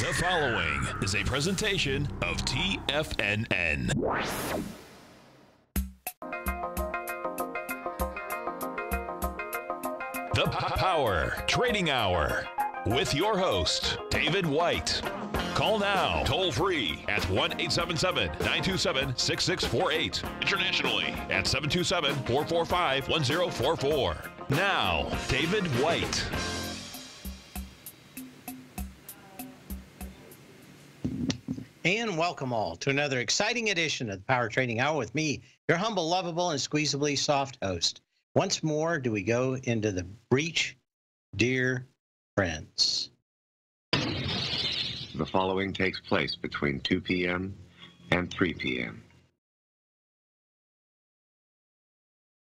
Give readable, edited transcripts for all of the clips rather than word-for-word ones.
The following is a presentation of TFNN. The Power Trading Hour with your host, David White. Call now, toll free at 1-877-927-6648. Internationally at 727-445-1044. Now, David White. And welcome all to another exciting edition of the Power Trading Hour with me, your humble, lovable, and squeezably soft host. Once more, do we go into the breach, dear friends. The following takes place between 2 p.m. and 3 p.m.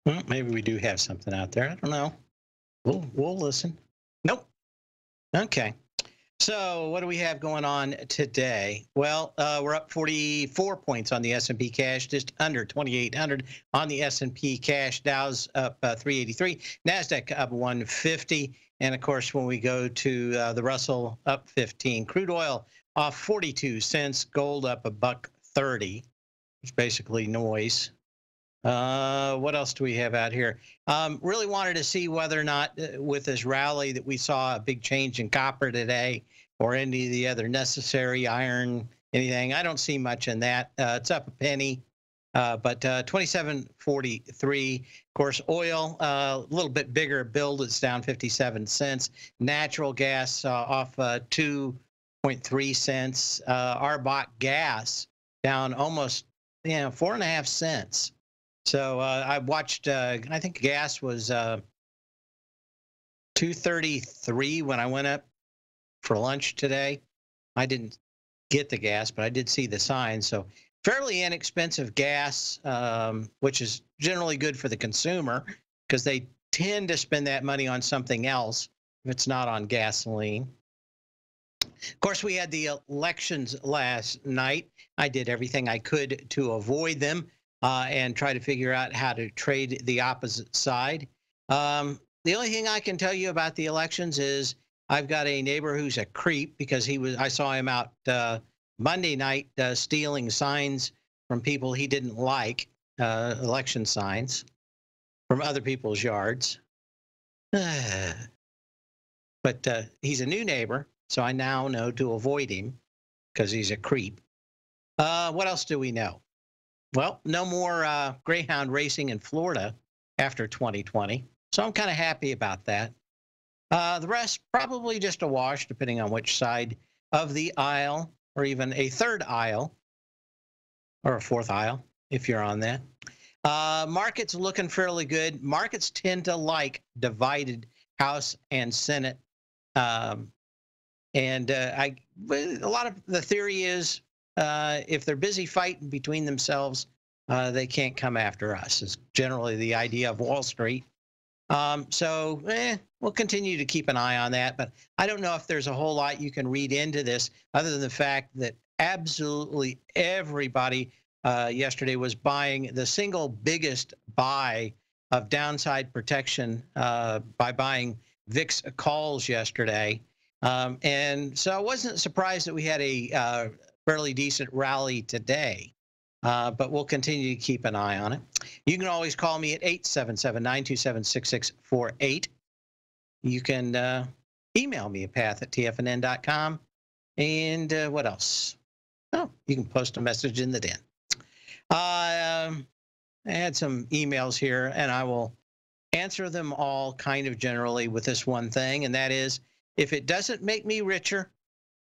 Well, maybe we do have something out there. I don't know. We'll listen. Nope. Okay. So what do we have going on today? Well, we're up 44 points on the S&P cash, just under 2,800 on the S&P cash. Dow's up 383, NASDAQ up 150, and of course, when we go to the Russell, up 15. Crude oil off 42 cents, gold up $1.30. It's basically noise. What else do we have out here? Really wanted to see whether or not with this rally that we saw a big change in copper today or any of the other necessary iron, anything. I don't see much in that. It's up a penny, but 27.43. Of course, oil, a little bit bigger build. It's down 57 cents. Natural gas off 2.3 cents. RBOC gas down almost 4.5 cents. So I watched, I think gas was 2.33 when I went up for lunch today. I didn't get the gas, but I did see the sign. So fairly inexpensive gas, which is generally good for the consumer because they tend to spend that money on something else if it's not on gasoline. Of course, we had the elections last night. I did everything I could to avoid them. And try to figure out how to trade the opposite side. The only thing I can tell you about the elections is I've got a neighbor who's a creep because I saw him out Monday night stealing signs from people he didn't like, election signs from other people's yards. But he's a new neighbor, so I now know to avoid him because he's a creep. What else do we know? Well, no more Greyhound racing in Florida after 2020, so I'm kind of happy about that. The rest, probably just a wash, depending on which side of the aisle, or even a third aisle, or a fourth aisle, if you're on that. Markets looking fairly good. Markets tend to like divided House and Senate. A lot of the theory is, if they're busy fighting between themselves, they can't come after us, is generally the idea of Wall Street. We'll continue to keep an eye on that, but I don't know if there's a whole lot you can read into this other than the fact that absolutely everybody yesterday was buying the single biggest buy of downside protection by buying VIX calls yesterday. And so I wasn't surprised that we had a fairly decent rally today, but we'll continue to keep an eye on it. You can always call me at 877-927-6648. You can email me at path@tfnn.com. And what else? Oh, you can post a message in the den. I had some emails here, and I will answer them all kind of generally with this one thing, and that is, if it doesn't make me richer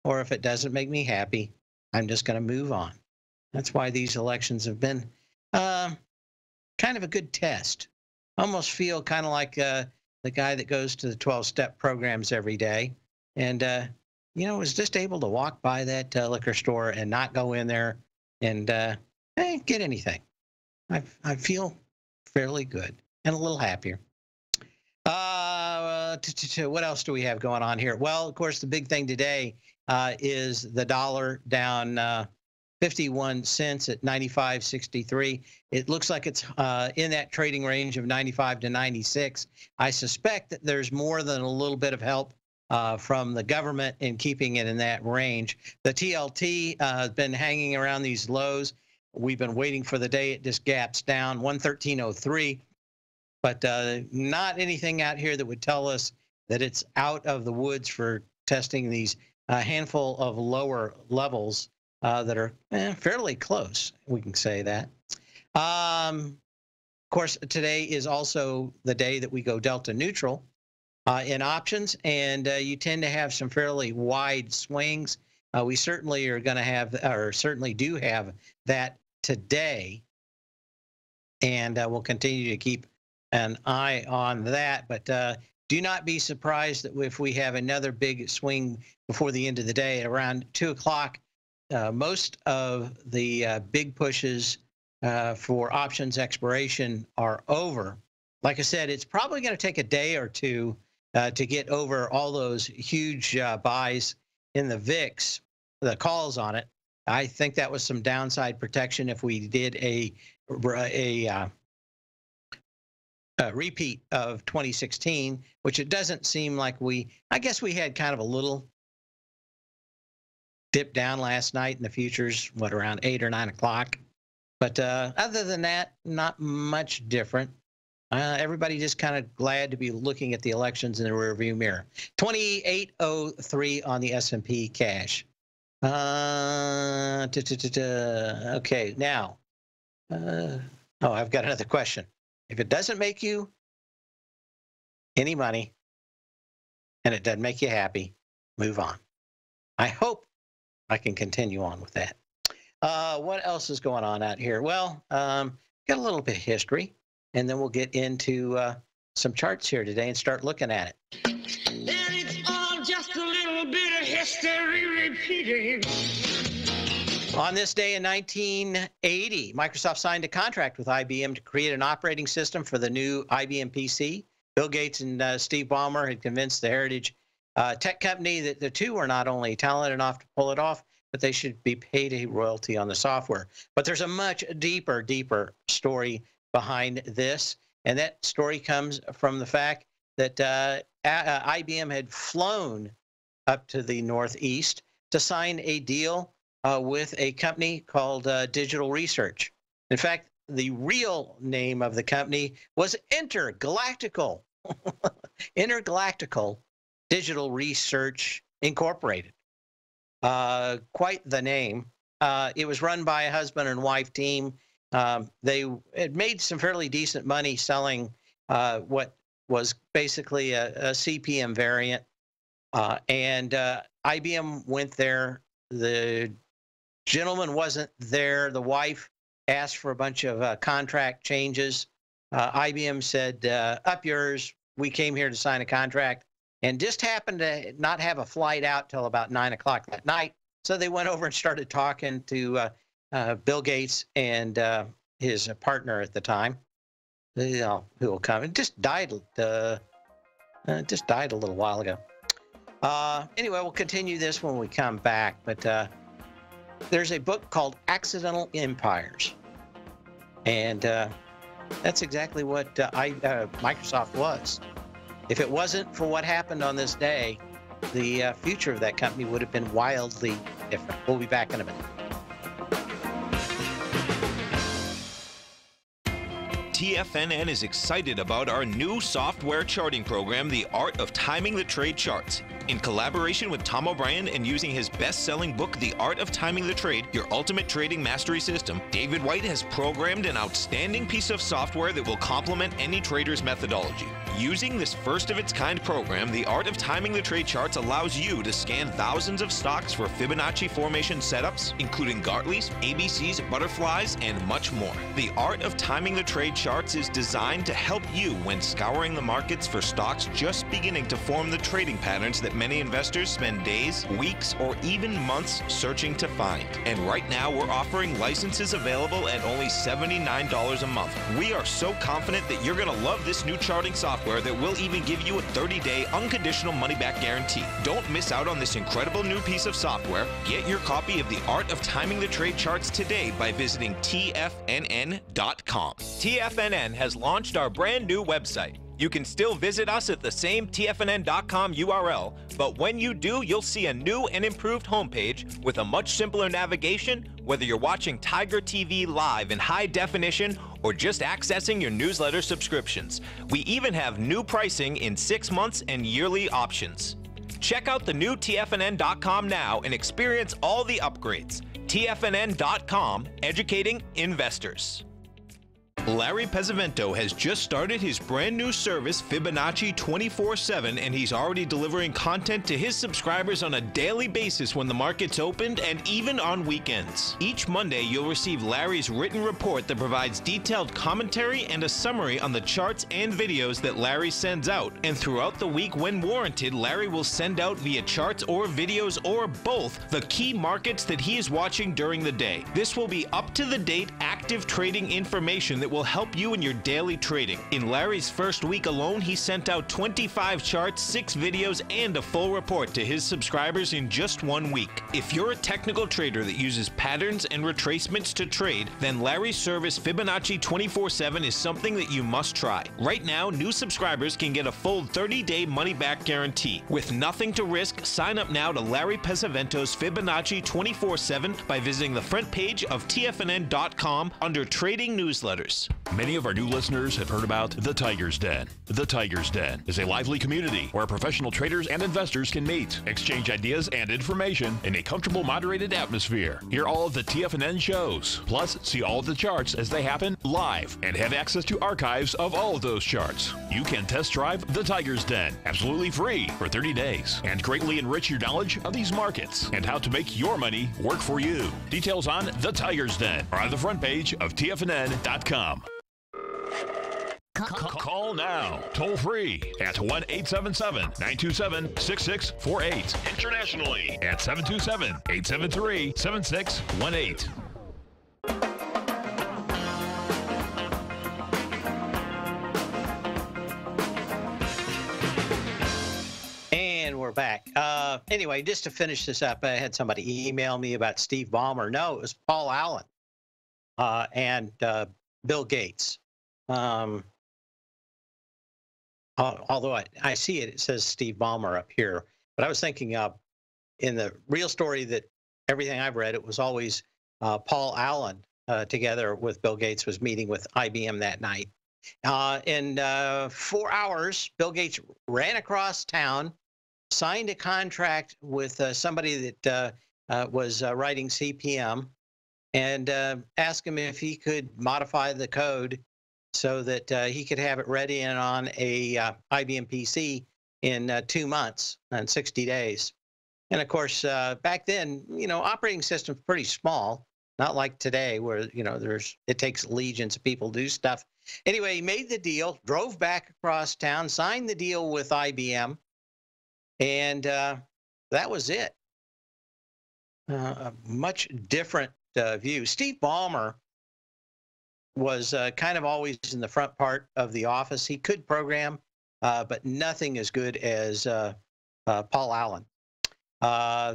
or if it doesn't make me happy, I'm just going to move on. That's why these elections have been kind of a good test. I almost feel kind of like the guy that goes to the 12-step programs every day and, was just able to walk by that liquor store and not go in there and get anything. I feel fairly good and a little happier. What else do we have going on here? Well, of course, the big thing today is the dollar down 51 cents at 95.63. It looks like it's in that trading range of 95 to 96. I suspect that there's more than a little bit of help from the government in keeping it in that range. The TLT has been hanging around these lows. We've been waiting for the day it just gaps down, 113.03, but not anything out here that would tell us that it's out of the woods for testing these handful of lower levels that are fairly close, we can say that. Of course, today is also the day that we go delta neutral in options, and you tend to have some fairly wide swings. We certainly are going to have, or certainly do have that today, and we'll continue to keep an eye on that. But do not be surprised that if we have another big swing before the end of the day at around 2 o'clock. Most of the big pushes for options expiration are over. Like I said, it's probably going to take a day or two to get over all those huge buys in the VIX, the calls on it. I think that was some downside protection if we did a repeat of 2016, which it doesn't seem like I guess we had kind of a little dip down last night in the futures, around 8 or 9 o'clock. But other than that, not much different. Everybody just kind of glad to be looking at the elections in the rearview mirror. 2803 on the S&P cash. Okay, now, I've got another question. If it doesn't make you any money and it doesn't make you happy, move on. I hope I can continue on with that. What else is going on out here? Well, got a little bit of history, and then we'll get into some charts here today and start looking at it. And it's all just a little bit of history repeating. On this day in 1980, Microsoft signed a contract with IBM to create an operating system for the new IBM PC. Bill Gates and Steve Ballmer had convinced the Heritage tech company that the two were not only talented enough to pull it off, but they should be paid a royalty on the software. But there's a much deeper story behind this, and that story comes from the fact that IBM had flown up to the Northeast to sign a deal with a company called Digital Research. In fact, the real name of the company was Intergalactical Digital Research Incorporated. Quite the name. It was run by a husband and wife team. They had made some fairly decent money selling what was basically a CPM variant. And IBM went there. The gentleman wasn't there. The wife asked for a bunch of contract changes. IBM said, up yours. We came here to sign a contract, and just happened to not have a flight out till about 9 o'clock that night. So they went over and started talking to Bill Gates and his partner at the time, who will come. It just died a little while ago. Anyway, we'll continue this when we come back. But there's a book called Accidental Empires, and that's exactly what Microsoft was. If it wasn't for what happened on this day, the future of that company would have been wildly different. We'll be back in a minute. TFNN is excited about our new software charting program, The Art of Timing the Trade Charts. In collaboration with Tom O'Brien and using his best-selling book, The Art of Timing the Trade, Your Ultimate Trading Mastery System, David White has programmed an outstanding piece of software that will complement any trader's methodology. Using this first-of-its-kind program, The Art of Timing the Trade Charts allows you to scan thousands of stocks for Fibonacci formation setups, including Gartley's, ABC's, butterflies, and much more. The Art of Timing the Trade Charts is designed to help you when scouring the markets for stocks just beginning to form the trading patterns that many investors spend days, weeks, or even months searching to find. And right now, we're offering licenses available at only $79 a month. We are so confident that you're going to love this new charting software that will even give you a 30-day unconditional money-back guarantee. Don't miss out on this incredible new piece of software. Get your copy of The Art of Timing the Trade Charts today by visiting TFNN.com. TFNN has launched our brand new website. You can still visit us at the same TFNN.com URL, but when you do, you'll see a new and improved homepage with a much simpler navigation, whether you're watching Tiger TV live in high definition or just accessing your newsletter subscriptions. We even have new pricing in 6 months and yearly options. Check out the new TFNN.com now and experience all the upgrades. TFNN.com, educating investors. Larry Pesavento has just started his brand new service, Fibonacci 24/7, and he's already delivering content to his subscribers on a daily basis when the market's opened and even on weekends. Each Monday, you'll receive Larry's written report that provides detailed commentary and a summary on the charts and videos that Larry sends out. And throughout the week, when warranted, Larry will send out via charts or videos or both the key markets that he is watching during the day. This will be up-to-the-date, active trading information that will help you in your daily trading. In Larry's first week alone, he sent out 25 charts, 6 videos, and a full report to his subscribers in just 1 week. If you're a technical trader that uses patterns and retracements to trade, then Larry's service Fibonacci 24/7 is something that you must try. Right now, new subscribers can get a full 30-day money-back guarantee. With nothing to risk, sign up now to Larry Pesavento's Fibonacci 24/7 by visiting the front page of TFNN.com under Trading Newsletters. Many of our new listeners have heard about The Tiger's Den. The Tiger's Den is a lively community where professional traders and investors can meet, exchange ideas and information in a comfortable, moderated atmosphere. Hear all of the TFNN shows, plus see all of the charts as they happen live and have access to archives of all of those charts. You can test drive The Tiger's Den absolutely free for 30 days and greatly enrich your knowledge of these markets and how to make your money work for you. Details on The Tiger's Den are on the front page of TFNN.com. Call now, toll free at 1-877-927-6648. Internationally at 727-873-7618. And we're back. Anyway, just to finish this up, I had somebody email me about Steve Ballmer. No, it was Paul Allen and Bill Gates. Although I see it says Steve Ballmer up here, but I was thinking in the real story that everything I've read, it was always Paul Allen together with Bill Gates was meeting with IBM that night. In 4 hours, Bill Gates ran across town, signed a contract with somebody that was writing CPM, and asked him if he could modify the code so that he could have it ready and on a IBM PC in 2 months and 60 days. And of course, back then, operating systems pretty small, not like today where, it takes legions of people to do stuff. Anyway, he made the deal, drove back across town, signed the deal with IBM, and that was it. A much different view. Steve Ballmer was kind of always in the front part of the office. He could program, but nothing as good as Paul Allen.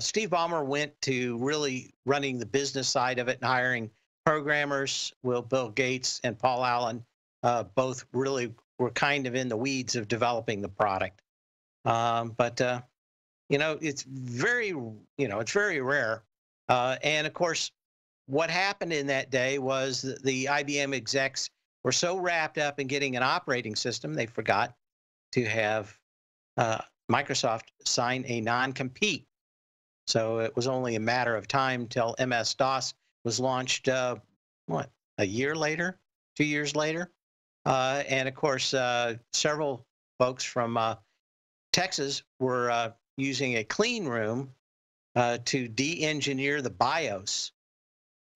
Steve Ballmer went to really running the business side of it and hiring programmers. Bill Gates and Paul Allen both really were kind of in the weeds of developing the product. But it's very, it's very rare. And of course, what happened in that day was that the IBM execs were so wrapped up in getting an operating system, they forgot to have Microsoft sign a non-compete. So it was only a matter of time till MS-DOS was launched, a year later, 2 years later? And of course, several folks from Texas were using a clean room to de-engineer the BIOS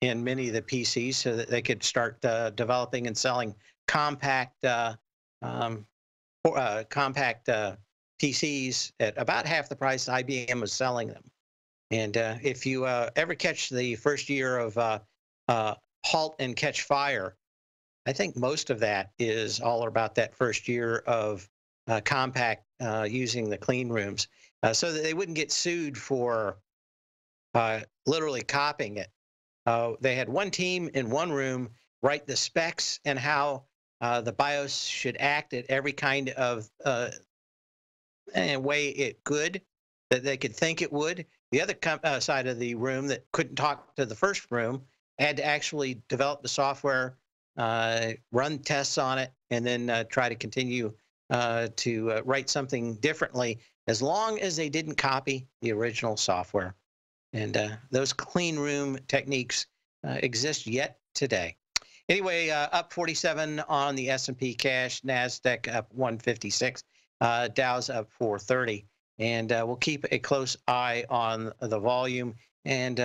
in many of the PCs so that they could start developing and selling compact PCs at about half the price IBM was selling them. And if you ever catch the first year of Halt and Catch Fire, I think most of that is all about that first year of compact using the clean rooms so that they wouldn't get sued for literally copying it. They had one team in one room write the specs and how The BIOS should act at every kind of way it could, that they could think it would. The other side of the room that couldn't talk to the first room had to actually develop the software, run tests on it, and then try to continue to write something differently, as long as they didn't copy the original software. And those clean room techniques exist yet today. Anyway, up 47 on the S&P cash, NASDAQ up 156, Dow's up 430. And we'll keep a close eye on the volume and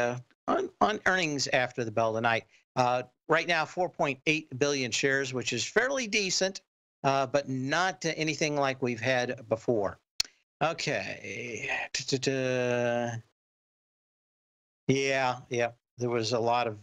on earnings after the bell tonight. Right now, 4.8 billion shares, which is fairly decent, but not anything like we've had before. Okay. Yeah, there was a lot of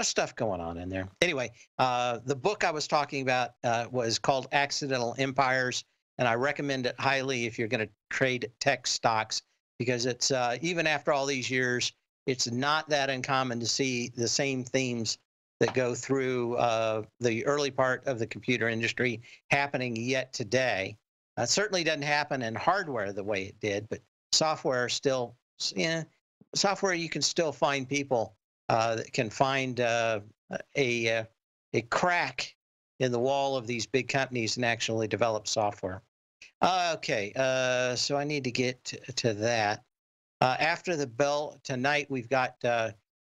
stuff going on in there. Anyway, the book I was talking about was called Accidental Empires, and I recommend it highly if you're going to trade tech stocks, because it's even after all these years, it's not that uncommon to see the same themes that go through the early part of the computer industry happening yet today. It certainly doesn't happen in hardware the way it did, but software still, software you can still find people that can find a crack in the wall of these big companies and actually develop software. Okay, so I need to get to that. After the bell tonight, we've got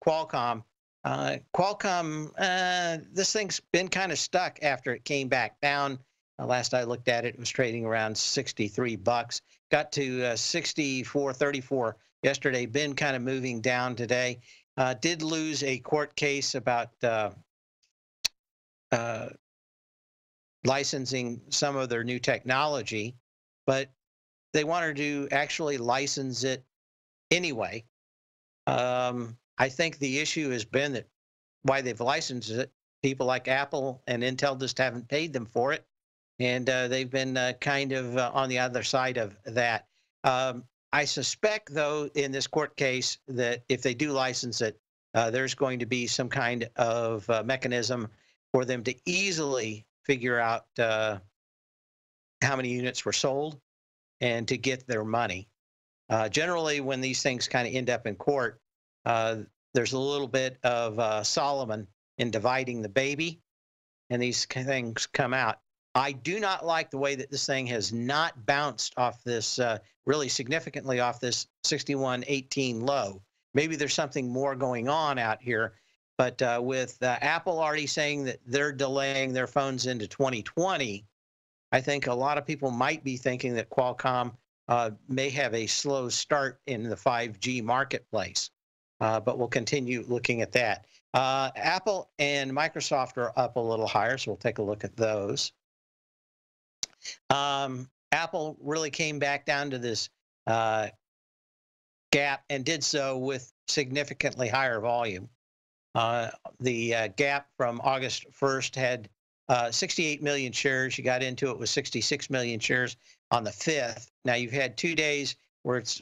Qualcomm. Qualcomm, this thing's been kind of stuck after it came back down. Last I looked at it, it was trading around 63 bucks. Got to 64.34 yesterday. Been kind of moving down today. Did lose a court case about licensing some of their new technology, but they wanted to actually license it anyway. I think the issue has been that why they've licensed it, people like Apple and Intel just haven't paid them for it, and they've been kind of on the other side of that. I suspect, though, in this court case, that if they do license it, there's going to be some kind of mechanism for them to easily figure out how many units were sold and to get their money. Generally, when these things kind of end up in court, there's a little bit of Solomon in dividing the baby, and these things come out. I do not like the way that this thing has not bounced off this, really significantly off this 61.18 low. Maybe there's something more going on out here, but with Apple already saying that they're delaying their phones into 2020, I think a lot of people might be thinking that Qualcomm may have a slow start in the 5G marketplace, but we'll continue looking at that. Apple and Microsoft are up a little higher, so we'll take a look at those. Apple really came back down to this gap and did so with significantly higher volume. The gap from August 1st had 68 million shares. You got into it with 66 million shares on the 5th. Now you've had 2 days where it's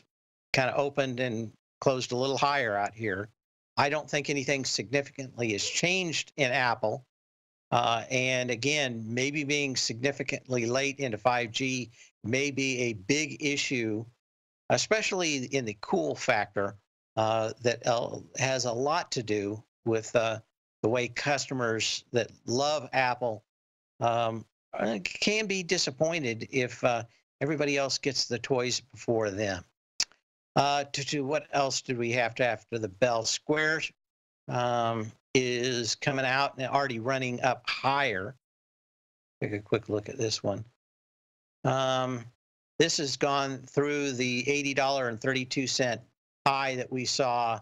kind of opened and closed a little higher out here. I don't think anything significantly has changed in Apple. And again, maybe being significantly late into 5G may be a big issue, especially in the cool factor that has a lot to do with the way customers that love Apple can be disappointed if everybody else gets the toys before them. What else did we have to after the bell? Square is coming out and already running up higher. Take a quick look at this one. This has gone through the $80.32 high that we saw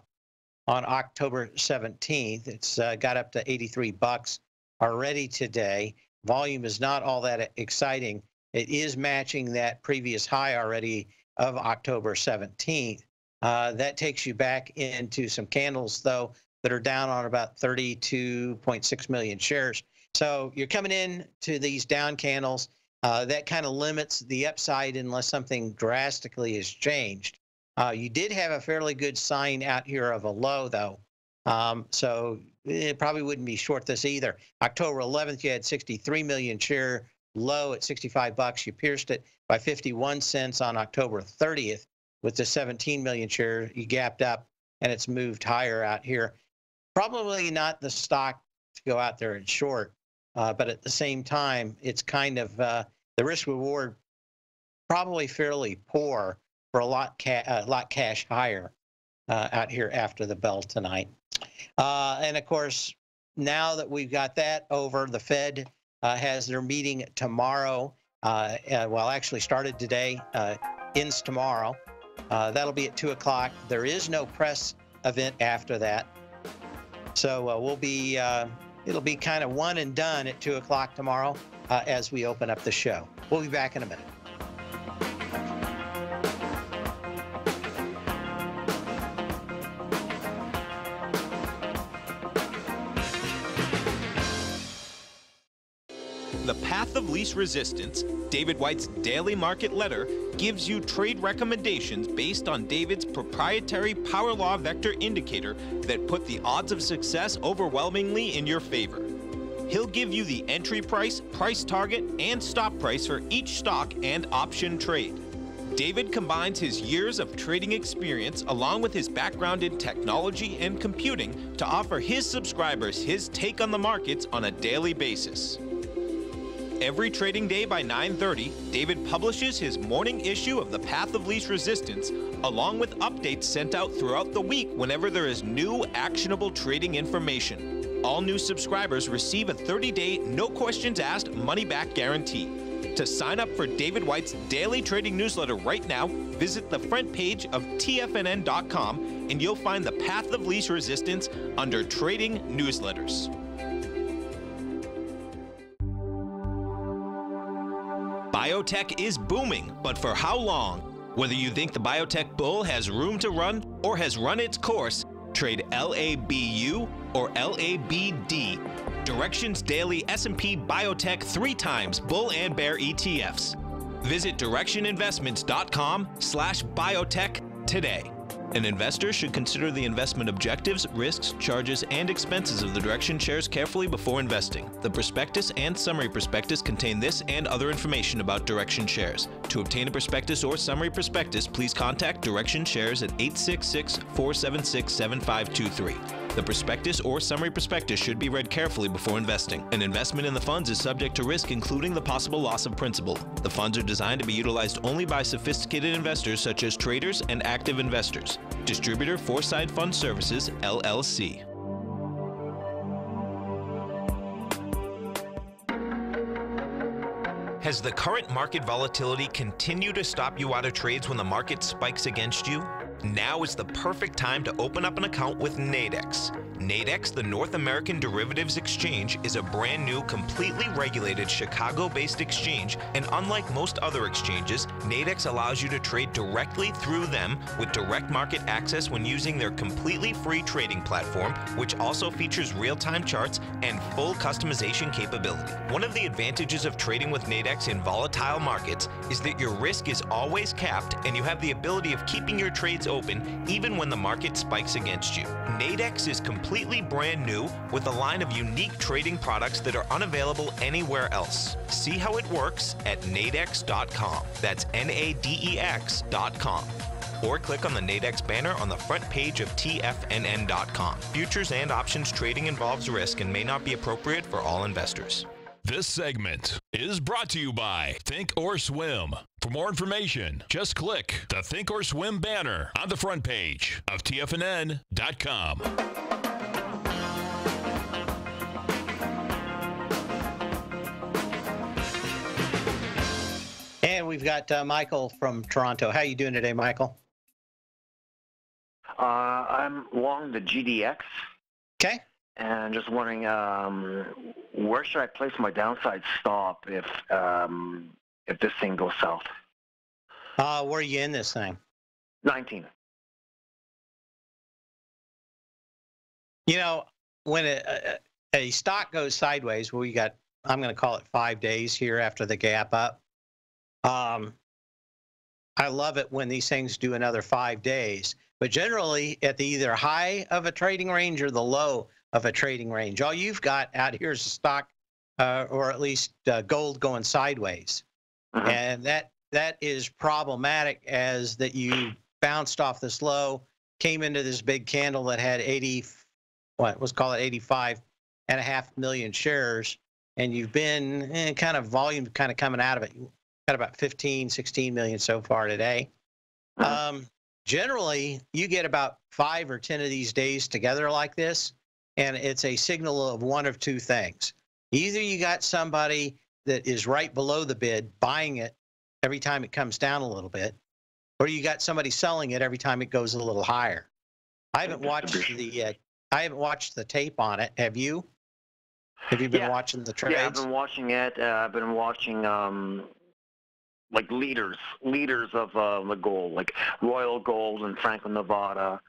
on October 17th. It's got up to 83 bucks already today. Volume is not all that exciting. It is matching that previous high already of October 17th. That takes you back into some candles, though, that are down on about 32.6 million shares. So you're coming in to these down candles. That kind of limits the upside unless something drastically has changed. You did have a fairly good sign out here of a low, though, So it probably wouldn't be short this either. October 11th, you had 63 million share low at 65 bucks. You pierced it by 51 cents on October 30th with the 17 million share. You gapped up and it's moved higher out here. Probably not the stock to go out there and short, but at the same time, it's kind of the risk reward probably fairly poor for a lot cash higher out here after the bell tonight. And of course, now that we've got that over, the Fed has their meeting tomorrow. Well, actually started today, ends tomorrow. That'll be at 2 o'clock. There is no press event after that. So we'll be, it'll be kind of one and done at 2 o'clock tomorrow as we open up the show. We'll be back in a minute. The Path of Least Resistance, David White's daily market letter, gives you trade recommendations based on David's proprietary power law vector indicator that put the odds of success overwhelmingly in your favor. He'll give you the entry price, price target, and stop price for each stock and option trade. David combines his years of trading experience along with his background in technology and computing to offer his subscribers his take on the markets on a daily basis. Every trading day by 9:30, David publishes his morning issue of The Path of Least Resistance, along with updates sent out throughout the week whenever there is new actionable trading information. All new subscribers receive a 30-day, no questions asked, money-back guarantee. To sign up for David White's daily trading newsletter right now, visit the front page of TFNN.com and you'll find The Path of Least Resistance under Trading Newsletters. Biotech is booming, but for how long? Whether you think the biotech bull has room to run or has run its course, trade LABU or LABD. Direction's daily S&P Biotech 3 times bull and bear ETFs. Visit directioninvestments.com/biotech today. An investor should consider the investment objectives, risks, charges, and expenses of the Direction shares carefully before investing. The prospectus and summary prospectus contain this and other information about Direction shares. To obtain a prospectus or summary prospectus, please contact Direction shares at 866-476-7523. The prospectus or summary prospectus should be read carefully before investing. An investment in the funds is subject to risk, including the possible loss of principal. The funds are designed to be utilized only by sophisticated investors such as traders and active investors. Distributor Foreside Fund Services, LLC. Has the current market volatility continued to stop you out of trades when the market spikes against you? Now is the perfect time to open up an account with Nadex. Nadex, the North American Derivatives Exchange, is a brand new, completely regulated Chicago-based exchange, and unlike most other exchanges, Nadex allows you to trade directly through them with direct market access when using their completely free trading platform, which also features real-time charts and full customization capability. One of the advantages of trading with Nadex in volatile markets is that your risk is always capped and you have the ability of keeping your trades open even when the market spikes against you. Nadex is completely brand new with a line of unique trading products that are unavailable anywhere else. See how it works at nadex.com. That's NADEX.com. Or click on the Nadex banner on the front page of TFNN.com. Futures and options trading involves risk and may not be appropriate for all investors. This segment is brought to you by Think or Swim. For more information, just click the Think or Swim banner on the front page of TFNN.com. And we've got Michael from Toronto. How are you doing today, Michael? I'm long the GDX. Okay. And just wondering, where should I place my downside stop if this thing goes south? Where are you in this thing? 19. You know, when a stock goes sideways, we got, I'm going to call it 5 days here after the gap up. I love it when these things do another 5 days. but generally at the either high of a trading range or the low of a trading range. All you've got out here is a stock, or at least gold going sideways, and that is problematic, as that you bounced off this low, came into this big candle that had 85.5 million shares, and you've been kind of volume kind of coming out of it. You got about 15, 16 million so far today. Generally, you get about 5 or 10 of these days together like this, and it's a signal of one of two things. Either you got somebody that is right below the bid buying it every time it comes down a little bit, or you got somebody selling it every time it goes a little higher. I haven't watched the tape on it. Have you? Have you been watching the trades? Yeah, I've been watching it. I've been watching like leaders of the gold, like Royal Gold and Franklin, Nevada.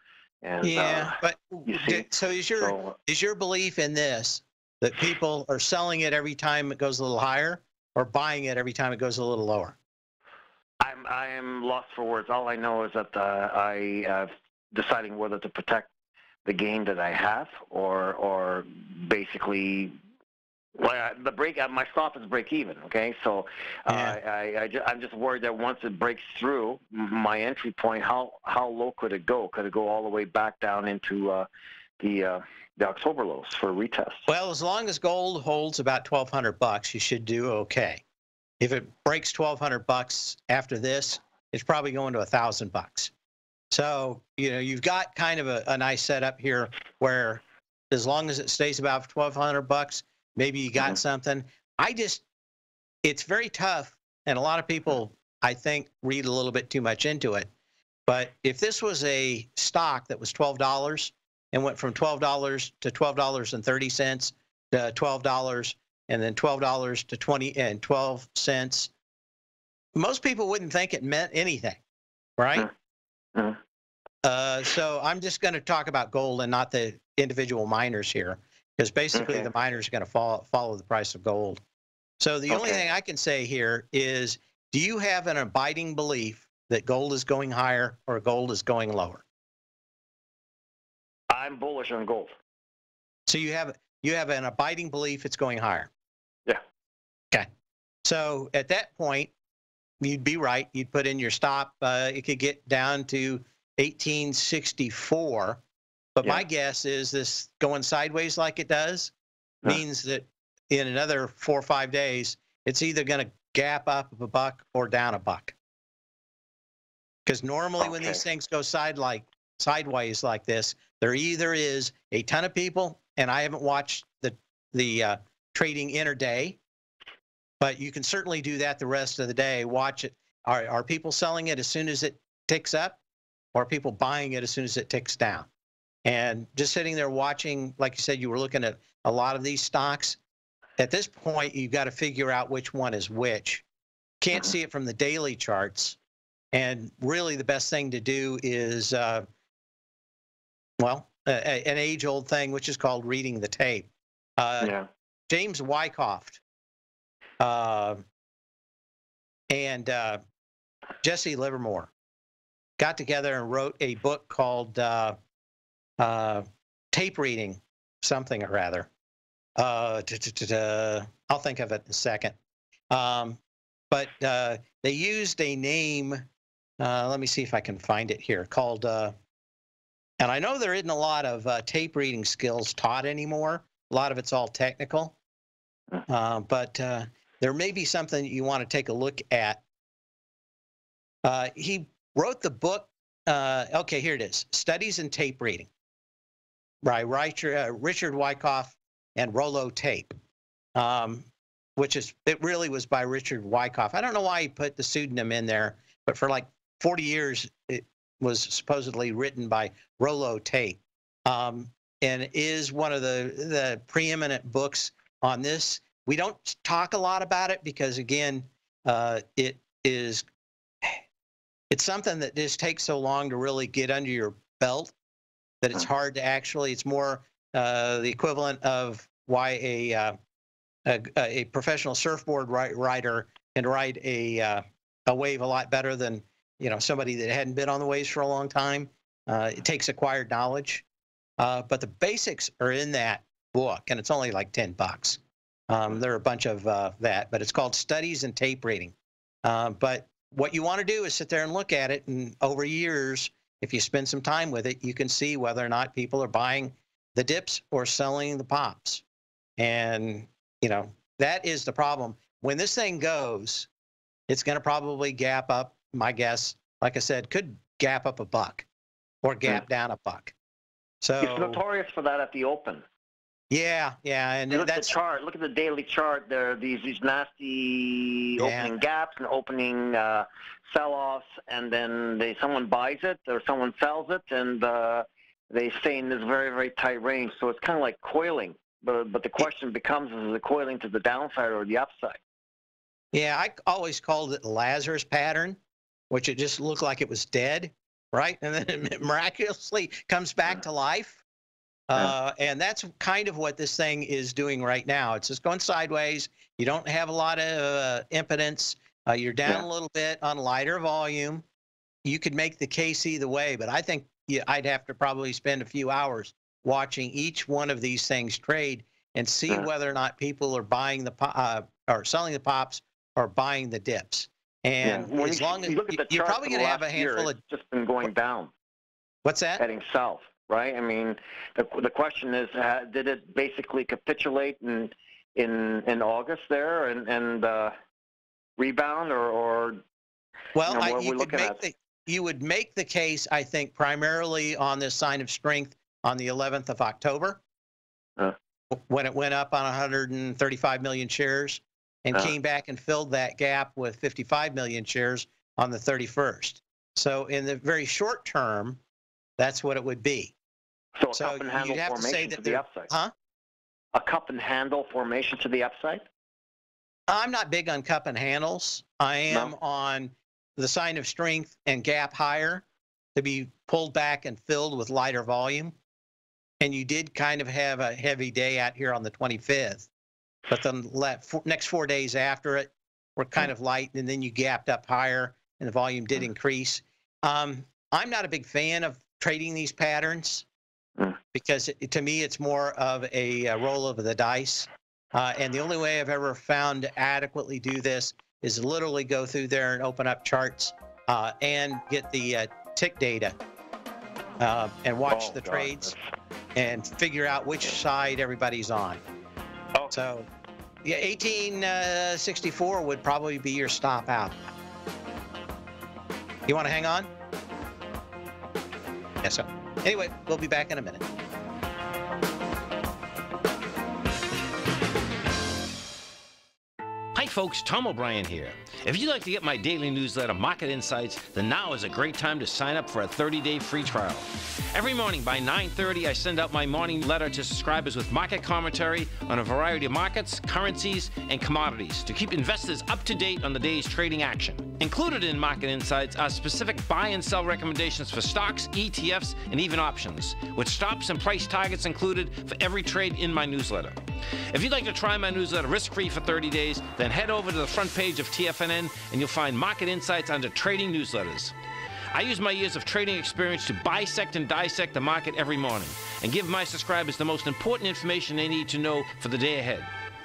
And, but so is your belief in this that people are selling it every time it goes a little higher, or buying it every time it goes a little lower? I am lost for words. All I know is that I am deciding whether to protect the gain that I have, or basically, well, my stop is break even. Okay, so I'm just worried that once it breaks through my entry point, how low could it go? Could it go all the way back down into the October lows for a retest? Well, as long as gold holds about $1,200, you should do okay. If it breaks $1,200 after this, it's probably going to $1,000. So, you've got kind of a nice setup here where as long as it stays about $1,200, maybe you got something. It's very tough. And a lot of people, I think, read a little bit too much into it. But if this was a stock that was $12 and went from $12 to $12.30 to $12, and then $12 to 12 cents, most people wouldn't think it meant anything, right? So I'm just going to talk about gold and not the individual miners here, because basically the miners are going to follow the price of gold. So the only thing I can say here is, do you have an abiding belief that gold is going higher or gold is going lower? I'm bullish on gold. So you have an abiding belief it's going higher? Yeah. Okay. So at that point, you'd be right. You'd put in your stop. It could get down to 1864. But my guess is this going sideways like it does means that in another 4 or 5 days, it's either going to gap up $1 or down $1. Because normally when these things go sideways like this, there either is a ton of people, and I haven't watched the trading intraday, but you can certainly do that the rest of the day. Watch it. Are people selling it as soon as it ticks up, or are people buying it as soon as it ticks down? And just sitting there watching, like you said, you were looking at a lot of these stocks. At this point, you've got to figure out which one is which. Can't see it from the daily charts. And really the best thing to do is, an age-old thing, which is called reading the tape. James Wyckoff and Jesse Livermore got together and wrote a book called Tape Reading something or other. I'll think of it in a second. But they used a name, let me see if I can find it here, called, and I know there isn't a lot of tape reading skills taught anymore. A lot of it's all technical. But there may be something you want to take a look at. He wrote the book, okay, here it is, Studies in Tape Reading, by Richard Wyckoff and Rollo Tape, it really was by Richard Wyckoff. I don't know why he put the pseudonym in there, but for like 40 years, it was supposedly written by Rollo Tape, and is one of the preeminent books on this. We don't talk a lot about it because, again, it's something that just takes so long to really get under your belt that it's hard to actually, it's more the equivalent of why a professional surfboard rider can ride a wave a lot better than somebody that hadn't been on the waves for a long time. It takes acquired knowledge, but the basics are in that book, and it's only like $10. There are a bunch of that, but it's called Studies in Tape Reading. But what you want to do is sit there and look at it, and over years, if you spend some time with it, you can see whether or not people are buying the dips or selling the pops. And, you know, that is the problem. When this thing goes, it's going to probably gap up, my guess, like I said, could gap up $1 or gap down $1. So it's notorious for that at the open. Yeah, and look that's at the chart. Look at the daily chart. There are these nasty opening gaps and opening sell-offs, and then someone buys it or someone sells it, and they stay in this very, very tight range. So it's kind of like coiling. But the question becomes: is it coiling to the downside or the upside? Yeah, I always called it the Lazarus pattern, which it just looked like it was dead, right? And then it miraculously comes back to life. And that's kind of what this thing is doing right now. It's just going sideways. You don't have a lot of impedance. You're down a little bit on lighter volume. You could make the case either way, but I think I'd have to probably spend a few hours watching each one of these things trade and see whether or not people are buying the or selling the pops or buying the dips. And as long as you look at the you're chart probably going to have a handful of. It's just been going down. What's that? Heading south. Right. I mean, the question is, did it basically capitulate in August there and rebound or well, you know, you would make the case, I think, primarily on this sign of strength on the 11th of October when it went up on 135 million shares and came back and filled that gap with 55 million shares on the 31st. So in the very short term, that's what it would be. So a cup and handle formation to the upside. Huh? A cup and handle formation to the upside? I'm not big on cup and handles. I am on the sign of strength and gap higher to be pulled back and filled with lighter volume. And you did kind of have a heavy day out here on the 25th. But the next 4 days after it were kind of light, and then you gapped up higher and the volume did increase. I'm not a big fan of trading these patterns. Because to me, it's more of a roll of the dice. And the only way I've ever found to adequately do this is literally go through there and open up charts and get the tick data and watch the trades and figure out which side everybody's on. So, yeah, 1864 would probably be your stop out. You want to hang on? Yes, sir. Anyway, we'll be back in a minute. Hi folks, Tom O'Brien here. If you'd like to get my daily newsletter, Market Insights, then now is a great time to sign up for a 30-day free trial. Every morning by 9:30, I send out my morning letter to subscribers with market commentary on a variety of markets, currencies, and commodities to keep investors up to date on the day's trading action. Included in Market Insights are specific buy and sell recommendations for stocks, ETFs, and even options, with stops and price targets included for every trade in my newsletter. If you'd like to try my newsletter risk-free for 30 days, then head over to the front page of TFNN and you'll find Market Insights under Trading Newsletters. I use my years of trading experience to bisect and dissect the market every morning and give my subscribers the most important information they need to know for the day ahead.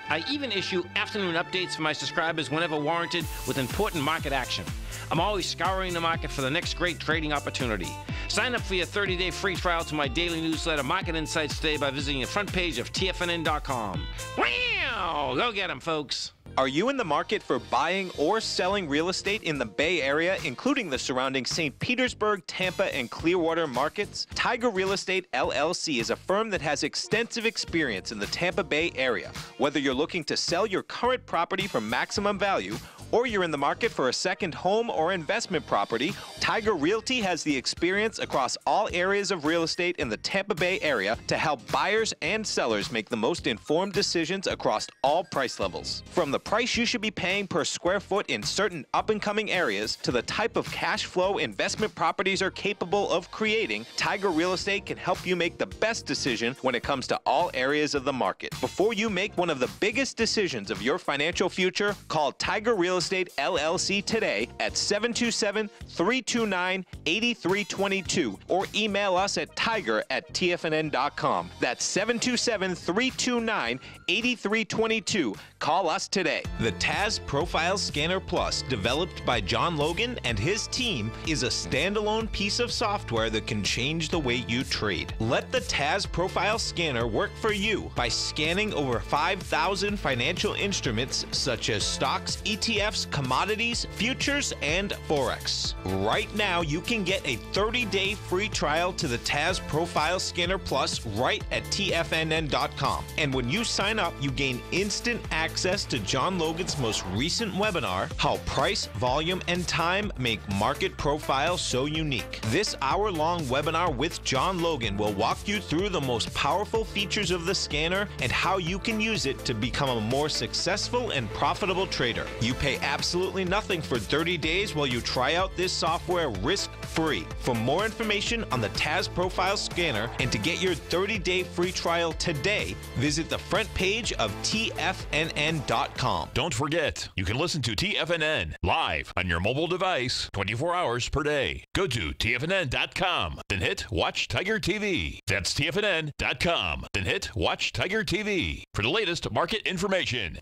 I even issue afternoon updates for my subscribers whenever warranted with important market action. I'm always scouring the market for the next great trading opportunity. Sign up for your 30-day free trial to my daily newsletter, Market Insights, today by visiting the front page of TFNN.com. Wow! Go get them, folks. Are you in the market for buying or selling real estate in the Bay Area, including the surrounding St. Petersburg, Tampa, and Clearwater markets? Tiger Real Estate LLC is a firm that has extensive experience in the Tampa Bay area. Whether you're looking to sell your current property for maximum value, or you're in the market for a second home or investment property, Tiger Realty has the experience across all areas of real estate in the Tampa Bay area to help buyers and sellers make the most informed decisions across all price levels. From the price you should be paying per square foot in certain up-and-coming areas to the type of cash flow investment properties are capable of creating, Tiger Real Estate can help you make the best decision when it comes to all areas of the market. Before you make one of the biggest decisions of your financial future, call Tiger Real Real Estate LLC today at 727-329-8322 or email us at tiger@tfnn.com. That's 727-329-8322. Call us today. The TAS Profile Scanner Plus, developed by John Logan and his team, is a standalone piece of software that can change the way you trade. Let the TAS Profile Scanner work for you by scanning over 5,000 financial instruments such as stocks, ETFs, commodities, futures, and Forex. Right now, you can get a 30-day free trial to the TAS Profile Scanner Plus right at TFNN.com. And when you sign up, you gain instant access to John Logan's most recent webinar, How Price, Volume, and Time Make Market Profiles So Unique. This hour-long webinar with John Logan will walk you through the most powerful features of the scanner and how you can use it to become a more successful and profitable trader. You pay absolutely nothing for 30 days while you try out this software risk-free. For more information on the TAS Profile Scanner and to get your 30-day free trial today, visit the front page of TFNN.com. Don't forget, you can listen to TFNN live on your mobile device 24 hours per day. Go to TFNN.com, then hit Watch Tiger TV. That's TFNN.com, then hit Watch Tiger TV for the latest market information.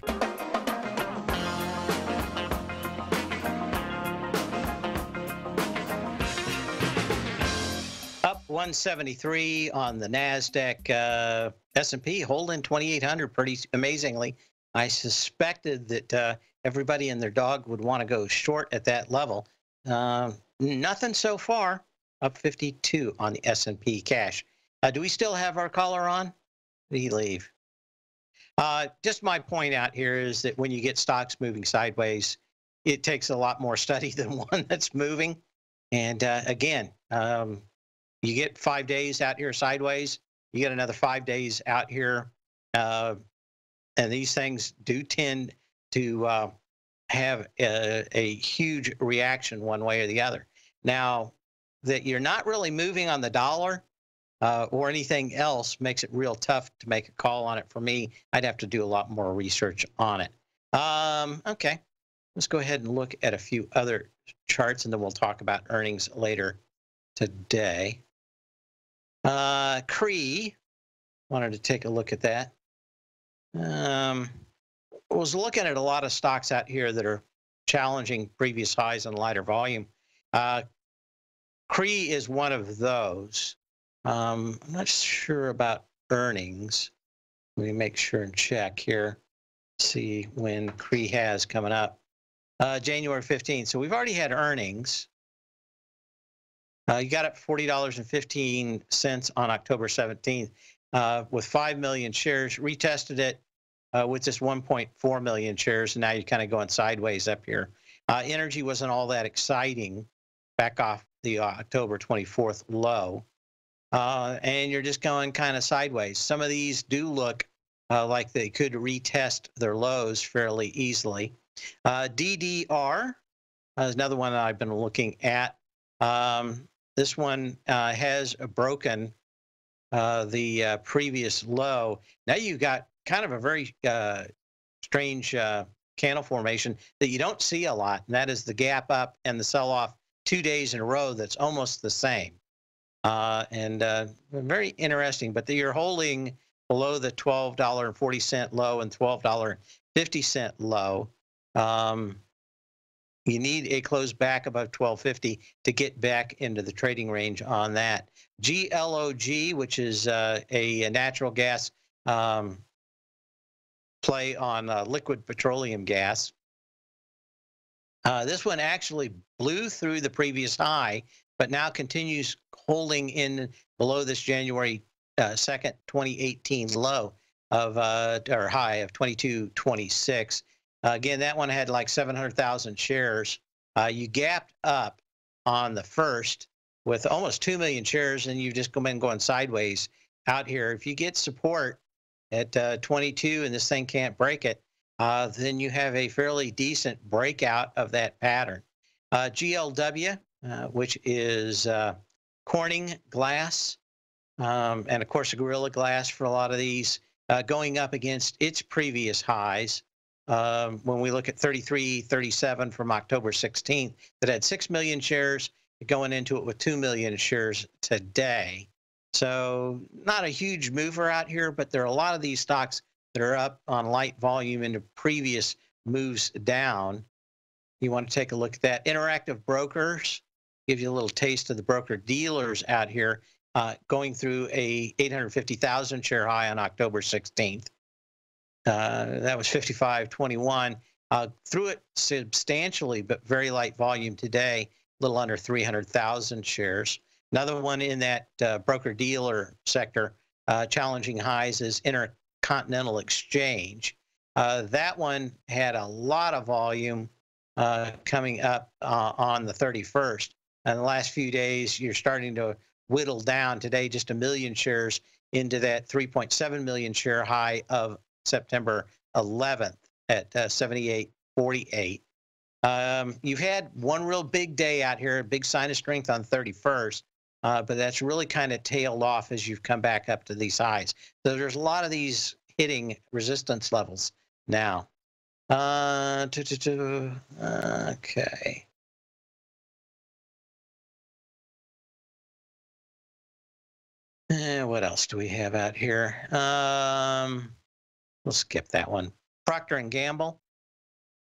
Up 173 on the NASDAQ. S&P holding 2,800 pretty amazingly. I suspected that everybody and their dog would want to go short at that level. Nothing so far. Up 52 on the S&P cash. Do we still have our caller on? Did he leave? Just my point out here is that when you get stocks moving sideways, it takes a lot more study than one that's moving. And again, you get 5 days out here sideways, you get another 5 days out here. And these things do tend to have a huge reaction one way or the other. Now, that you're not really moving on the dollar or anything else makes it real tough to make a call on it for me. I'd have to do a lot more research on it. Okay, let's go ahead and look at a few other charts, and then we'll talk about earnings later today. Cree, wanted to take a look at that. Was looking at a lot of stocks out here that are challenging previous highs and lighter volume. Cree is one of those. I'm not sure about earnings. Let me make sure and check here. See when Cree has coming up. January 15th. So we've already had earnings. You got up $40.15 on October 17th with 5 million shares. Retested it with just 1.4 million shares, and now you're kind of going sideways up here. Energy wasn't all that exciting back off the October 24th low, and you're just going kind of sideways. Some of these do look like they could retest their lows fairly easily. DDR is another one that I've been looking at. This one has broken the previous low. Now you've got kind of a very strange candle formation that you don't see a lot, and that is the gap up and the sell-off 2 days in a row that's almost the same. And very interesting, but you're holding below the $12.40 low and $12.50 low. You need a close back above 1250 to get back into the trading range on that. GLOG, which is a natural gas play on liquid petroleum gas. This one actually blew through the previous high, but now continues holding in below this January 2nd, 2018 low of or high of 22.26. Again, that one had like 700,000 shares. You gapped up on the first with almost 2 million shares, and you've just been going sideways out here. If you get support at 22 and this thing can't break it, then you have a fairly decent breakout of that pattern. GLW, which is Corning glass, and of course, a Gorilla Glass for a lot of these, going up against its previous highs. when we look at 33.37 from October 16th, that had 6 million shares, going into it with 2 million shares today. So not a huge mover out here, but there are a lot of these stocks that are up on light volume into previous moves down. You want to take a look at that. Interactive brokers gives you a little taste of the broker dealers out here, going through a 850,000 share high on October 16th. That was 55.21. Through it substantially, but very light volume today, a little under 300,000 shares. Another one in that broker-dealer sector, challenging highs, is Intercontinental Exchange. That one had a lot of volume coming up on the 31st. And the last few days, you're starting to whittle down. Today, just 1 million shares into that 3.7 million share high of September 11th at 78.48. You've had one real big day out here, a big sign of strength on 31st, but that's really kind of tailed off as you've come back up to these highs. So there's a lot of these hitting resistance levels now. Okay. What else do we have out here? We'll skip that one. Procter & Gamble.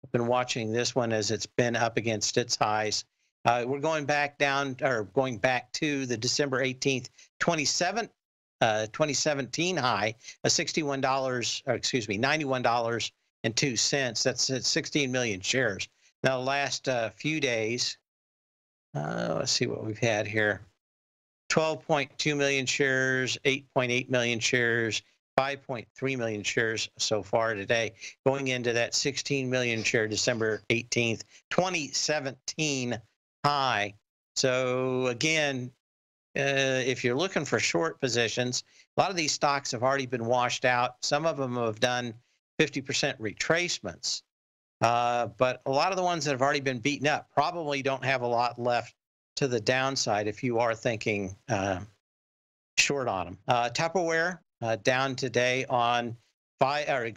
I've been watching this one as it's been up against its highs. We're going back down, or going back to the December 18th, 2017 high, a $61, or excuse me, $91.02. That's at 16 million shares. Now, the last few days, let's see what we've had here. 12.2 million shares, 8.8 million shares, 5.3 million shares so far today, going into that 16 million share December 18th, 2017 high. So again, if you're looking for short positions, a lot of these stocks have already been washed out. Some of them have done 50% retracements, but a lot of the ones that have already been beaten up probably don't have a lot left to the downside if you are thinking short on them. Tupperware down today on I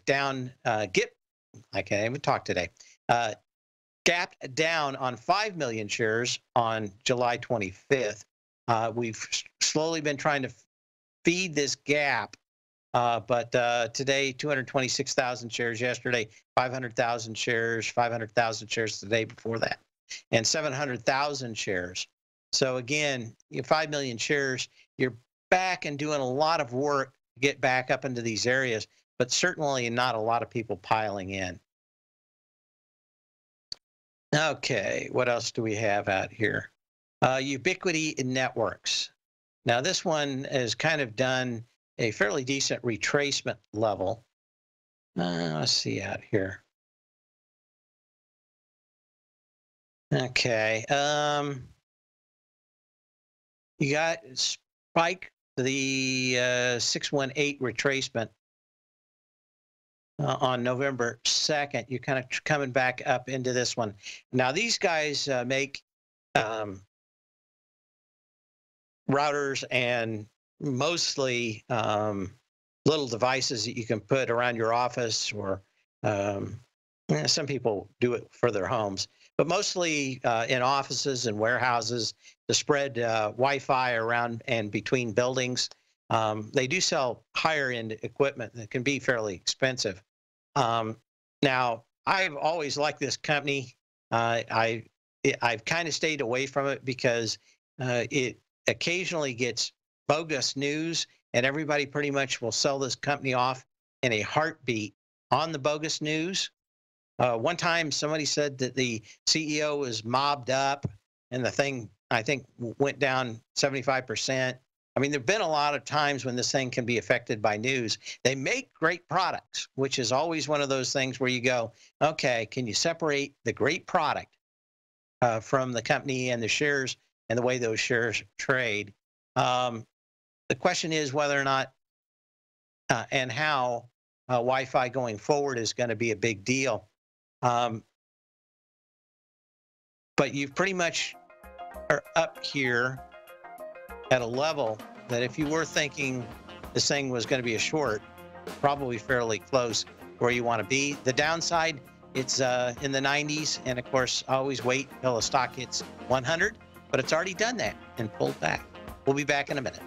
can't even talk today. Gapped down on 5 million shares on July 25th. We've slowly been trying to feed this gap, but today 226,000 shares. Yesterday 500,000 shares. 500,000 shares the day before that, and 700,000 shares. So again, 5 million shares, you're back and doing a lot of work to get back up into these areas, but certainly not a lot of people piling in. Okay, what else do we have out here? Ubiquity Networks. Now this one has kind of done a fairly decent retracement level. Let's see out here. Okay, you got spike the 618 retracement on November 2nd. You're kind of coming back up into this one. Now these guys make routers and mostly little devices that you can put around your office, or some people do it for their homes, but mostly in offices and warehouses to spread Wi-Fi around and between buildings. They do sell higher end equipment that can be fairly expensive. Now, I've always liked this company. I've kind of stayed away from it because it occasionally gets bogus news, and everybody pretty much will sell this company off in a heartbeat on the bogus news. One time somebody said that the CEO was mobbed up and the thing, I think, went down 75%. I mean, there've been a lot of times when this thing can be affected by news. They make great products, which is always one of those things where you go, okay, can you separate the great product from the company and the shares and the way those shares trade? The question is whether or not and how Wi-Fi going forward is going to be a big deal. But you pretty much are up here at a level that if you were thinking this thing was going to be a short, probably fairly close where you want to be. The downside, it's in the 90s, and of course, always wait until a stock hits 100, but it's already done that and pulled back. We'll be back in a minute.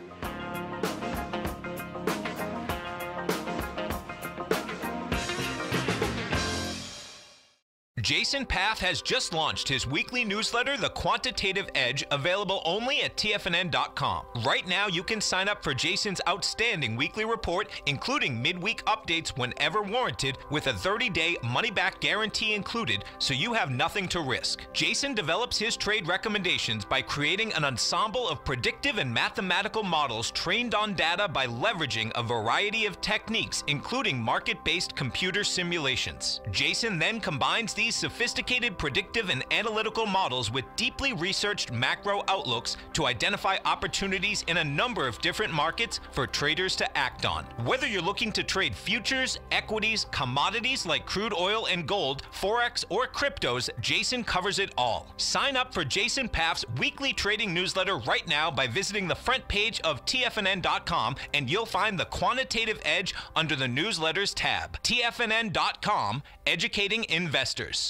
Jason Path has just launched his weekly newsletter, The Quantitative Edge, available only at TFNN.com. Right now, you can sign up for Jason's outstanding weekly report, including midweek updates whenever warranted, with a 30-day money-back guarantee included, so you have nothing to risk. Jason develops his trade recommendations by creating an ensemble of predictive and mathematical models trained on data by leveraging a variety of techniques, including market-based computer simulations. Jason then combines these sophisticated predictive and analytical models with deeply researched macro outlooks to identify opportunities in a number of different markets for traders to act on. Whether you're looking to trade futures, equities, commodities like crude oil and gold, forex, or cryptos, Jason covers it all. Sign up for Jason Path's weekly trading newsletter right now by visiting the front page of TFNN.com, and you'll find the Quantitative Edge under the Newsletters tab. TFNN.com, educating investors.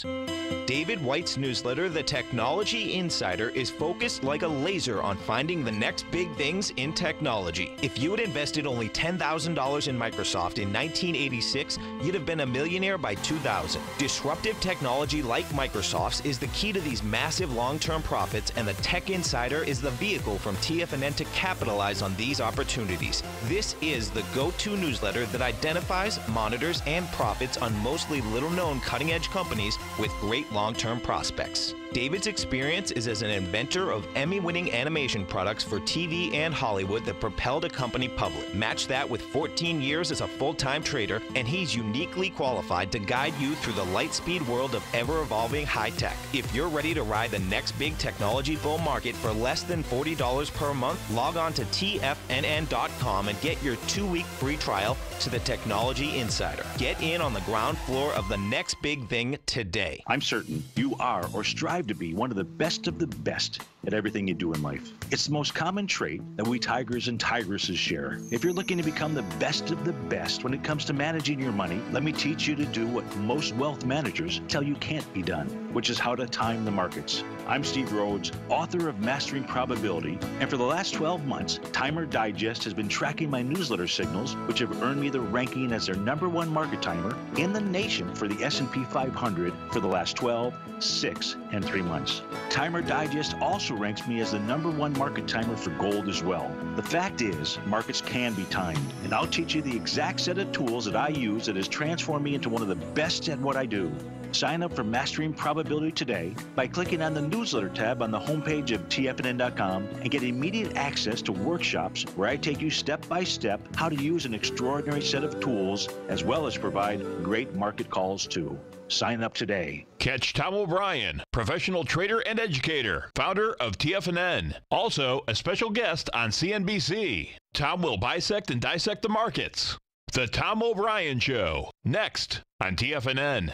David White's newsletter, The Technology Insider, is focused like a laser on finding the next big things in technology. If you had invested only $10,000 in Microsoft in 1986, you'd have been a millionaire by 2000. Disruptive technology like Microsoft's is the key to these massive long-term profits, and the Tech Insider is the vehicle from TFNN to capitalize on these opportunities. This is the go-to newsletter that identifies, monitors, and profits on mostly little-known cutting-edge companies with great long-term prospects. David's experience is as an inventor of Emmy-winning animation products for TV and Hollywood that propelled a company public. Match that with 14 years as a full-time trader, and he's uniquely qualified to guide you through the light-speed world of ever-evolving high-tech. If you're ready to ride the next big technology bull market for less than $40 per month, log on to TFNN.com and get your 2-week free trial to the Technology Insider. Get in on the ground floor of the next big thing today. I'm certain you are or strive to be one of the best at everything you do in life. It's the most common trait that we tigers and tigresses share. If you're looking to become the best of the best when it comes to managing your money, let me teach you to do what most wealth managers tell you can't be done, which is how to time the markets. I'm Steve Rhodes, author of Mastering Probability, and for the last 12 months, Timer Digest has been tracking my newsletter signals, which have earned me the ranking as their #1 market timer in the nation for the S&P 500 for the last 12, 6, and 3 months. Timer Digest also ranks me as the #1 market timer for gold as well. The fact is, markets can be timed, and I'll teach you the exact set of tools that I use that has transformed me into one of the best at what I do. Sign up for Mastering Probability today by clicking on the newsletter tab on the homepage of TFNN.com and get immediate access to workshops where I take you step by step how to use an extraordinary set of tools, as well as provide great market calls too. Sign up today. Catch Tom O'Brien, professional trader and educator, founder of TFNN. Also, a special guest on CNBC. Tom will bisect and dissect the markets. The Tom O'Brien Show, next on TFNN.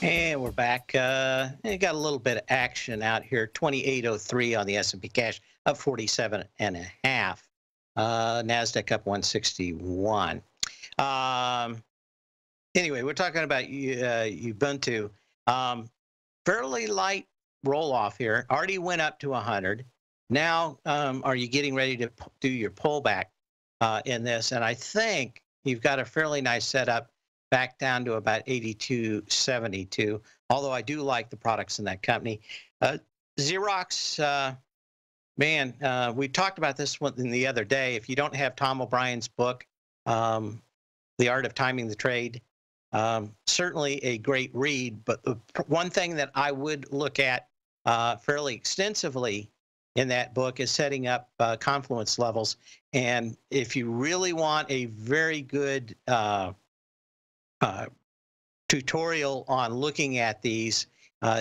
And we're back. Got a little bit of action out here. 2803 on the S&P cash, up 47.5. NASDAQ up 161. Anyway, we're talking about Ubuntu. Fairly light roll off here. Already went up to 100. Now, are you getting ready to do your pullback in this? And I think you've got a fairly nice setup back down to about 82.72, although I do like the products in that company. Xerox, man, we talked about this one the other day. If you don't have Tom O'Brien's book, The Art of Timing the Trade, certainly a great read. But the one thing that I would look at fairly extensively in that book is setting up confluence levels. And if you really want a very good tutorial on looking at these,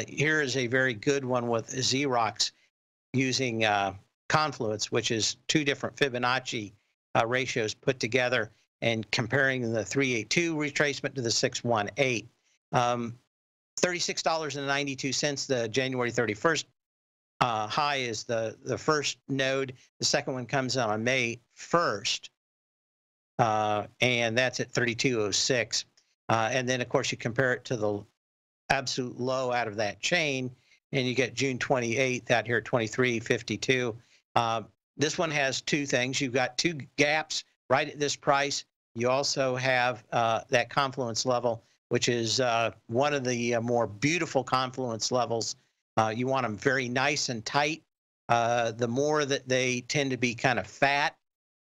here is a very good one with Xerox using confluence, which is 2 different Fibonacci ratios put together and comparing the 382 retracement to the 618. $36.92, the January 31st high is the first node. The second one comes out on May 1st, and that's at 3206. And then, of course, you compare it to the absolute low out of that chain, and you get June 28th out here at 2352. This one has two things. You've got two gaps right at this price. You also have that confluence level, which is one of the more beautiful confluence levels. You want them very nice and tight. The more that they tend to be kind of fat,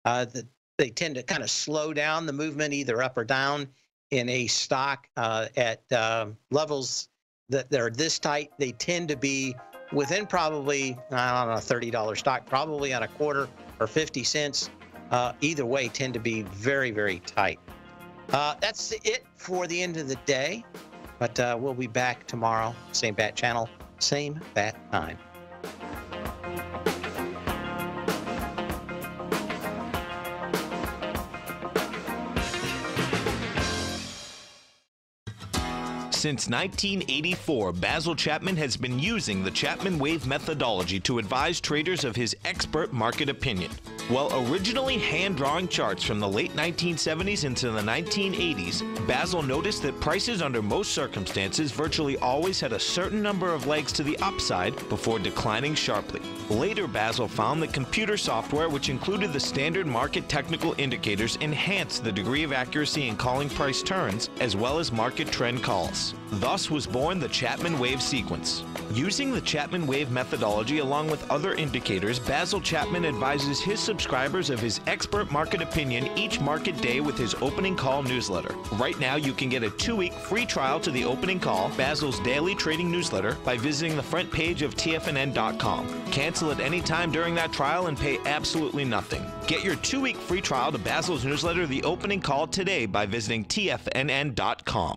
they tend to kind of slow down the movement either up or down in a stock at levels that they're this tight. They tend to be within probably, I don't know, $30 stock, probably on a quarter or 50 cents. Either way, tend to be very, very tight. That's it for the end of the day, but we'll be back tomorrow, same bat channel, same bat time. Since 1984, Basil Chapman has been using the Chapman Wave methodology to advise traders of his expert market opinion. While originally hand-drawing charts from the late 1970s into the 1980s, Basil noticed that prices under most circumstances virtually always had a certain number of legs to the upside before declining sharply. Later, Basil found that computer software, which included the standard market technical indicators, enhanced the degree of accuracy in calling price turns, as well as market trend calls. Thus was born the Chapman Wave sequence. Using the Chapman Wave methodology along with other indicators, Basil Chapman advises his subscribers of his expert market opinion each market day with his opening call newsletter. Right now, you can get a 2-week free trial to the opening call, Basil's daily trading newsletter, by visiting the front page of TFNN.com. Cancel at any time during that trial and pay absolutely nothing. Get your 2-week free trial to Basil's newsletter, The Opening Call, today by visiting TFNN.com.